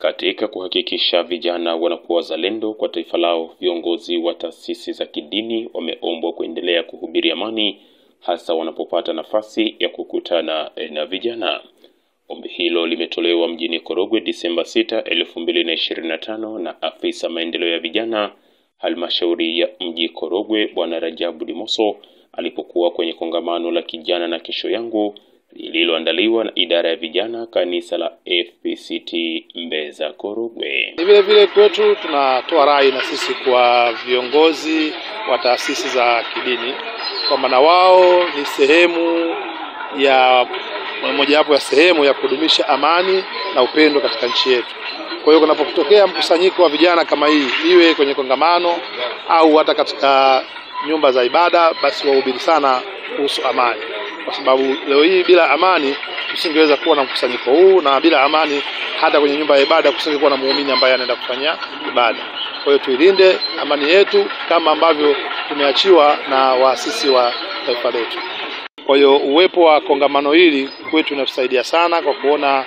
Katika kuhakikisha vijana wanakuwa wazalendo kwa taifa lao, viongozi wa taasisi za kidini wameombwa kuendelea kuhubiri amani, hasa wanapopata nafasi ya kukutana na vijana. Ombi hilo limetolewa mjini Korogwe Disemba 6, 2025 na afisa maendeleo ya vijana halmashauri ya mji Korogwe Bwana Rajabu Limoso alipokuwa kwenye kongamano la kijana na kesho yangu lililoandaliwa na idara ya vijana kanisa la FPCT Mbeza Korogwe. Vile vile kwetu tunatoa rai na sisi kwa viongozi wa taasisi za kidini kwa maana wao ni sehemu ya mojawapo ya sehemu ya kudumisha amani na upendo katika nchi yetu. Kwa hiyo kunapotokea mkusanyiko wa vijana kama hii, iwe kwenye kongamano au hata katika nyumba za ibada, basi wahubiri sana kuhusu amani. Kwa sababu leo hii bila amani tusingeweza kuwa na mkusanyiko huu, na bila amani hata kwenye nyumba ya ibada kusingekuwa na muumini ambaye anaenda kufanya ibada. Kwa hiyo tuilinde amani yetu kama ambavyo tumeachiwa na waasisi wa taifa letu. Kwa hiyo uwepo wa kongamano hili kwetu unatusaidia sana kwa kuona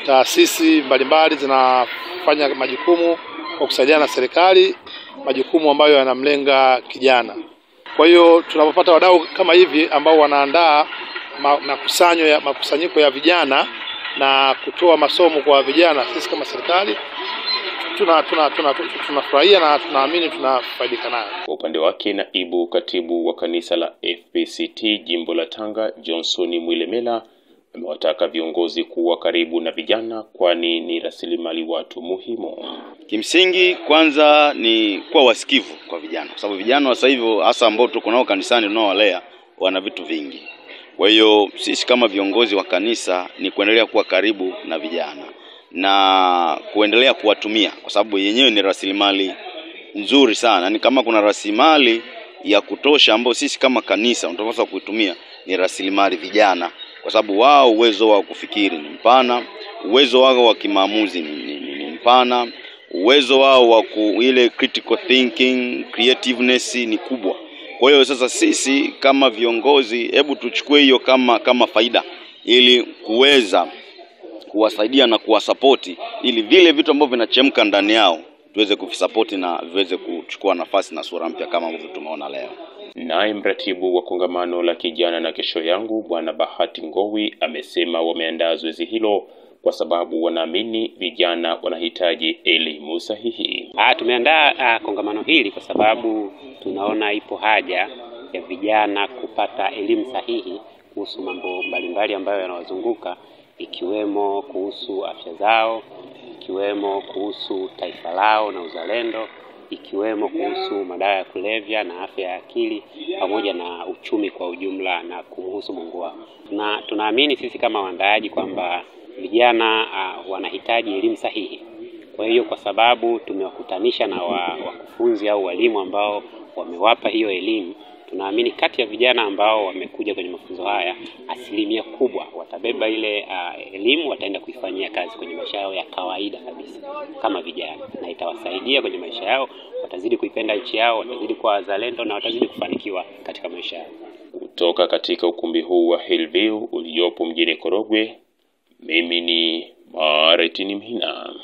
taasisi mbalimbali zinafanya majukumu kwa kusaidiana na serikali, majukumu ambayo yanamlenga kijana. Kwa hiyo tunapopata wadau kama hivi ambao wanaandaa makusanyiko ya vijana na kutoa masomo kwa vijana, sisi kama serikali tunafurahia na tunaamini tunafaidika nayo. Kwa upande wake, naibu katibu wa kanisa la FPCT jimbo la Tanga Johnson Mwilemela amewataka viongozi kuwa karibu na vijana, kwani ni rasilimali watu muhimu. Kimsingi kwanza ni kuwa wasikivu kwa vijana, kwa sababu vijana wa sasa hivi hasa ambao tuko nao kanisani tunaowalea wana vitu vingi. Kwa hiyo sisi kama viongozi wa kanisa ni kuendelea kuwa karibu na vijana na kuendelea kuwatumia, kwa sababu yenyewe ni rasilimali nzuri sana. Ni kama kuna rasilimali ya kutosha ambao sisi kama kanisa tunapaswa kuitumia, ni rasilimali vijana, kwa sababu wao uwezo wa kufikiri ni mpana, uwezo wao wa kimaamuzi ni mpana, uwezo wao wa ile critical thinking, creativeness ni kubwa. Kwa hiyo sasa sisi kama viongozi, hebu tuchukue hiyo kama faida ili kuweza kuwasaidia na kuwasapoti, ili vile vitu ambavyo vinachemka ndani yao tuweze kuvisapoti na viweze kuchukua nafasi na sura mpya kama ambavyo tumeona leo. Naye mratibu wa kongamano la kijana na kesho yangu Bwana Bahati Ngowi amesema wameandaa zoezi hilo kwa sababu wanaamini vijana wanahitaji elimu sahihi. Tumeandaa kongamano hili kwa sababu tunaona ipo haja ya vijana kupata elimu sahihi kuhusu mambo mbalimbali ambayo yanawazunguka, ikiwemo kuhusu afya zao, ikiwemo kuhusu taifa lao na uzalendo, ikiwemo kuhusu madawa ya kulevya na afya ya akili, pamoja na uchumi kwa ujumla na kumhusu Mungu wao. Na tunaamini sisi kama waandaaji kwamba vijana wanahitaji elimu sahihi. Kwa hiyo kwa sababu tumewakutanisha na wakufunzi au walimu ambao wamewapa hiyo elimu, tunaamini kati ya vijana ambao wamekuja kwenye mafunzo haya, asilimia kubwa watabeba ile elimu, wataenda kuifanyia kazi kwenye maisha yao ya kawaida kabisa kama vijana, na itawasaidia kwenye maisha yao, watazidi kuipenda nchi yao, watazidi kuwa wazalendo na watazidi kufanikiwa katika maisha yao. Kutoka katika ukumbi huu wa Hillview uliopo mjini Korogwe, mimi ni Martin Mhina.